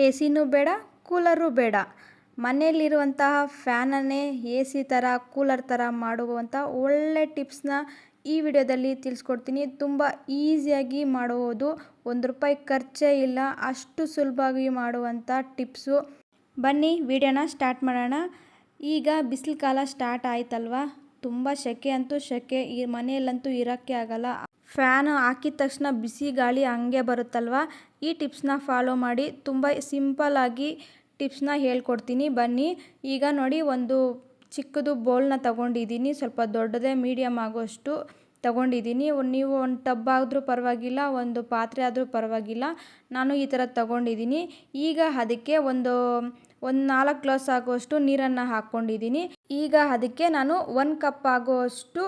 A ಸಿನೂ ಬೇಡ, cooler ಬೇಡ, ಮನೆಯಲ್ಲಿರುವಂತಹ ಫ್ಯಾನನ್ನೇ A C ಥರ ಕೂಲರ್ ಥರ ಮಾಡುವಂಥ ಒಳ್ಳೆ ಟಿಪ್ಸ್ನ ಈ ವಿಡಿಯೋದಲ್ಲಿ ತಿಳಿಸ್ಕೊಡ್ತೀನಿ. ತುಂಬ ಈಸಿಯಾಗಿ ಮಾಡುವುದು, ₹1 ಖರ್ಚೇ ಇಲ್ಲ, ಅಷ್ಟು ಸುಲಭವಾಗಿ ಮಾಡುವಂಥ ಟಿಪ್ಸು. ಬನ್ನಿ ವಿಡಿಯೋನ ಸ್ಟಾರ್ಟ್ ಮಾಡೋಣ. ಈಗ ಬಿಸಿಲು ಕಾಲ ಸ್ಟಾರ್ಟ್ ಆಯ್ತಲ್ವ, ತುಂಬ ಸೆಕೆ ಅಂತೂ ಸೆಕೆ, ಈ ಮನೆಯಲ್ಲಂತೂ ಇರೋಕ್ಕೆ ಆಗಲ್ಲ. ಫ್ಯಾನ್ ಹಾಕಿದ ತಕ್ಷಣ ಬಿಸಿ ಗಾಳಿ ಹಂಗೆ ಬರುತ್ತಲ್ವ. ಈ ಟಿಪ್ಸ್ನ ಫಾಲೋ ಮಾಡಿ, ತುಂಬ ಸಿಂಪಲ್ಲಾಗಿ ಟಿಪ್ಸ್ನ ಹೇಳ್ಕೊಡ್ತೀನಿ ಬನ್ನಿ. ಈಗ ನೋಡಿ, ಒಂದು ಚಿಕ್ಕದು ಬೌಲ್ನ ತಗೊಂಡಿದ್ದೀನಿ, ಸ್ವಲ್ಪ ದೊಡ್ಡದೇ ಮೀಡಿಯಮ್ ಆಗೋಷ್ಟು ತಗೊಂಡಿದ್ದೀನಿ. ನೀವು ಒಂದು ಟಬ್ ಆದರೂ ಪರವಾಗಿಲ್ಲ, ಒಂದು ಪಾತ್ರೆ ಆದರೂ ಪರವಾಗಿಲ್ಲ, ನಾನು ಈ ಥರ ತಗೊಂಡಿದ್ದೀನಿ. ಈಗ ಅದಕ್ಕೆ ಒಂದು 4 ಗ್ಲಾಸ್ ಆಗುವಷ್ಟು ನೀರನ್ನು ಹಾಕ್ಕೊಂಡಿದ್ದೀನಿ. ಈಗ ಅದಕ್ಕೆ ನಾನು 1 ಕಪ್ ಆಗುವಷ್ಟು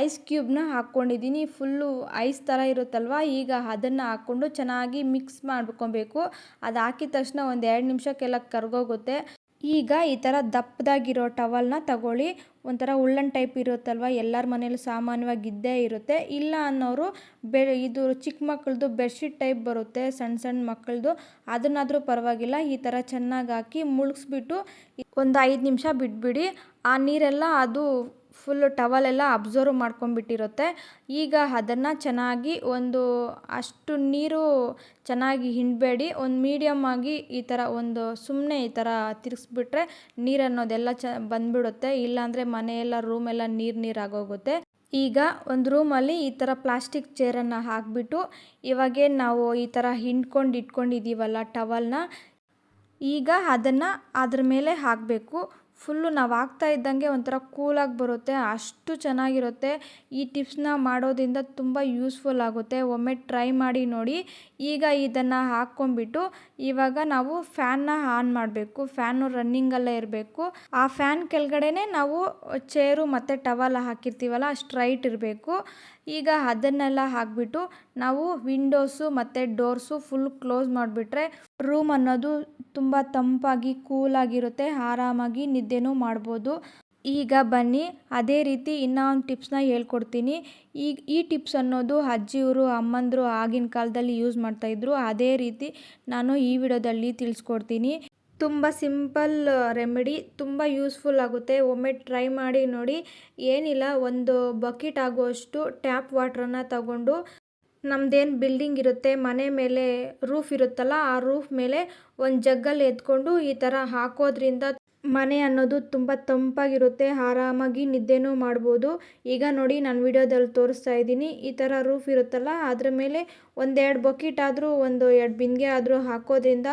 ಐಸ್ ಕ್ಯೂಬ್ನ ಹಾಕ್ಕೊಂಡಿದ್ದೀನಿ. ಫುಲ್ಲು ಐಸ್ ಥರ ಇರುತ್ತಲ್ವ, ಈಗ ಅದನ್ನು ಹಾಕ್ಕೊಂಡು ಚೆನ್ನಾಗಿ ಮಿಕ್ಸ್ ಮಾಡ್ಕೊಬೇಕು. ಅದು ಹಾಕಿದ ತಕ್ಷಣ ಒಂದು 2 ನಿಮಿಷಕ್ಕೆಲ್ಲ ಕರಗೋಗುತ್ತೆ. ಈಗ ಈ ಥರ ದಪ್ಪದಾಗಿರೋ ಟವಲ್ನ ತಗೊಳ್ಳಿ. ಒಂಥರ ಉಳ್ಳನ್ ಟೈಪ್ ಇರುತ್ತಲ್ವ, ಎಲ್ಲರ ಮನೇಲೂ ಸಾಮಾನ್ಯವಾಗಿ ಇದ್ದೇ ಇರುತ್ತೆ. ಇಲ್ಲ ಅನ್ನೋರು ಇದು ಚಿಕ್ಕ ಮಕ್ಕಳದು ಬೆಡ್ಶೀಟ್ ಟೈಪ್ ಬರುತ್ತೆ, ಸಣ್ಣ ಸಣ್ಣ ಮಕ್ಕಳದು, ಅದನ್ನಾದರೂ ಪರವಾಗಿಲ್ಲ. ಈ ಥರ ಚೆನ್ನಾಗಿ ಹಾಕಿ ಮುಳುಗಿಸ್ಬಿಟ್ಟು ಒಂದು 5 ನಿಮಿಷ ಬಿಟ್ಬಿಡಿ. ಆ ನೀರೆಲ್ಲ ಅದು ಫುಲ್ಲು ಟವಲೆಲ್ಲ ಅಬ್ಸರ್ವ್ ಮಾಡ್ಕೊಂಡ್ಬಿಟ್ಟಿರುತ್ತೆ. ಈಗ ಅದನ್ನು ಚೆನ್ನಾಗಿ ಅಷ್ಟು ನೀರು ಚೆನ್ನಾಗಿ ಹಿಂಡಬೇಡಿ, ಒಂದು ಮೀಡಿಯಮ್ ಆಗಿ ಈ ಥರ ಸುಮ್ಮನೆ ಈ ಥರ ತಿರ್ಗಿಸ್ಬಿಟ್ರೆ ನೀರು ಅನ್ನೋದೆಲ್ಲ ಬಂದ್ಬಿಡುತ್ತೆ. ಇಲ್ಲಾಂದರೆ ಮನೆಯೆಲ್ಲ ರೂಮೆಲ್ಲ ನೀರಾಗೋಗುತ್ತೆ. ಈಗ ಒಂದು ರೂಮಲ್ಲಿ ಈ ಥರ ಪ್ಲಾಸ್ಟಿಕ್ ಚೇರನ್ನು ಹಾಕಿಬಿಟ್ಟು, ಇವಾಗೇನು ನಾವು ಈ ಥರ ಇಟ್ಕೊಂಡಿದ್ದೀವಲ್ಲ ಟವಲ್ನ, ಈಗ ಅದನ್ನು ಅದ್ರ ಮೇಲೆ ಹಾಕಬೇಕು. ಫುಲ್ಲು ನಾವು ಹಾಕ್ತಾ ಇದ್ದಂಗೆ ಒಂಥರ ಕೂಲಾಗಿ ಬರುತ್ತೆ, ಅಷ್ಟು ಚೆನ್ನಾಗಿರುತ್ತೆ. ಈ ಟಿಪ್ಸ್ನ ಮಾಡೋದ್ರಿಂದ ತುಂಬ ಯೂಸ್ಫುಲ್ ಆಗುತ್ತೆ, ಒಮ್ಮೆ ಟ್ರೈ ಮಾಡಿ ನೋಡಿ. ಈಗ ಇದನ್ನು ಹಾಕ್ಕೊಂಬಿಟ್ಟು ಇವಾಗ ನಾವು ಫ್ಯಾನ್ನ ಆನ್ ಮಾಡಬೇಕು. ಫ್ಯಾನು ರನ್ನಿಂಗಲ್ಲೇ ಇರಬೇಕು. ಆ ಫ್ಯಾನ್ ಕೆಳಗಡೆನೇ ನಾವು ಚೇರು ಮತ್ತು ಟವಲ್ ಹಾಕಿರ್ತೀವಲ್ಲ, ಸ್ಟ್ರೈಟ್ ಇರಬೇಕು. ಈಗ ಅದನ್ನೆಲ್ಲ ಹಾಕಿಬಿಟ್ಟು ನಾವು ವಿಂಡೋಸು ಮತ್ತು ಡೋರ್ಸು ಫುಲ್ ಕ್ಲೋಸ್ ಮಾಡಿಬಿಟ್ರೆ ರೂಮ್ ಅನ್ನೋದು ತುಂಬ ತಂಪಾಗಿ ಕೂಲಾಗಿರುತ್ತೆ, ಆರಾಮಾಗಿ ನಿದ್ದೆನೂ ಮಾಡ್ಬೋದು. ಈಗ ಬನ್ನಿ ಅದೇ ರೀತಿ ಇನ್ನೂ ಒಂದು ಟಿಪ್ಸ್ನ ಹೇಳ್ಕೊಡ್ತೀನಿ. ಈ ಟಿಪ್ಸ್ ಅನ್ನೋದು ಅಜ್ಜಿಯವರು, ಅಮ್ಮಂದರು ಆಗಿನ ಕಾಲದಲ್ಲಿ ಯೂಸ್ ಮಾಡ್ತಾಯಿದ್ರು. ಅದೇ ರೀತಿ ನಾನು ಈ ವಿಡಿಯೋದಲ್ಲಿ ತಿಳಿಸ್ಕೊಡ್ತೀನಿ. ತುಂಬ ಸಿಂಪಲ್ ರೆಮಿಡಿ, ತುಂಬ ಯೂಸ್ಫುಲ್ ಆಗುತ್ತೆ. ಒಮ್ಮೆ ಟ್ರೈ ಮಾಡಿ ನೋಡಿ. ಏನಿಲ್ಲ, ಒಂದು ಬಕೆಟ್ ಆಗುವಷ್ಟು ಟ್ಯಾಪ್ ವಾಟ್ರನ್ನು ತಗೊಂಡು, ನಮ್ಮದೇನು ಬಿಲ್ಡಿಂಗ್ ಇರುತ್ತೆ, ಮನೆ ಮೇಲೆ ರೂಫ್ ಇರುತ್ತಲ್ಲ, ಆ ರೂಫ್ ಮೇಲೆ ಒಂದು ಜಗ್ಗಲ್ಲಿ ಎತ್ಕೊಂಡು ಈ ಥರ ಹಾಕೋದ್ರಿಂದ ಮನೆ ಅನ್ನೋದು ತುಂಬ ತಂಪಾಗಿರುತ್ತೆ, ಆರಾಮಾಗಿ ನಿದ್ದೆನೂ ಮಾಡ್ಬೋದು. ಈಗ ನೋಡಿ, ನಾನು ವಿಡಿಯೋದಲ್ಲಿ ತೋರಿಸ್ತಾ ಇದ್ದೀನಿ. ಈ ಥರ ರೂಫ್ ಇರುತ್ತಲ್ಲ, ಅದ್ರ ಮೇಲೆ 1-2 ಬಕೆಟ್ ಆದರೂ, 1-2 ಬಿಂದಿಗೆ ಆದರೂ ಹಾಕೋದ್ರಿಂದ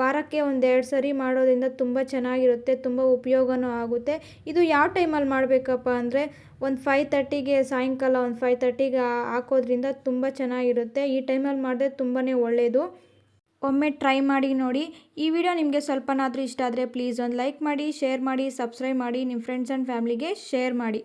ವಾರಕ್ಕೆ 1-2 ಸರಿ ಮಾಡೋದ್ರಿಂದ ತುಂಬ ಚೆನ್ನಾಗಿರುತ್ತೆ, ತುಂಬ ಉಪಯೋಗನೂ ಆಗುತ್ತೆ. ಇದು ಯಾವ ಟೈಮಲ್ಲಿ ಮಾಡಬೇಕಪ್ಪ ಅಂದರೆ, ಒಂದು 5:30ಗೆ, ಸಾಯಂಕಾಲ ಒಂದು 5:30ಗೆ ಹಾಕೋದ್ರಿಂದ ತುಂಬ ಚೆನ್ನಾಗಿರುತ್ತೆ. ಈ ಟೈಮಲ್ಲಿ ಮಾಡಿದ್ರೆ ತುಂಬಾ ಒಳ್ಳೆಯದು. ಒಮ್ಮೆ ಟ್ರೈ ಮಾಡಿ ನೋಡಿ. ಈ ವಿಡಿಯೋ ನಿಮಗೆ ಸ್ವಲ್ಪನಾದರೂ ಇಷ್ಟ ಆದರೆ ಪ್ಲೀಸ್ ಒಂದು ಲೈಕ್ ಮಾಡಿ, ಶೇರ್ ಮಾಡಿ, ಸಬ್ಸ್ಕ್ರೈಬ್ ಮಾಡಿ, ನಿಮ್ಮ ಫ್ರೆಂಡ್ಸ್ ಆ್ಯಂಡ್ ಫ್ಯಾಮ್ಲಿಗೆ ಶೇರ್ ಮಾಡಿ.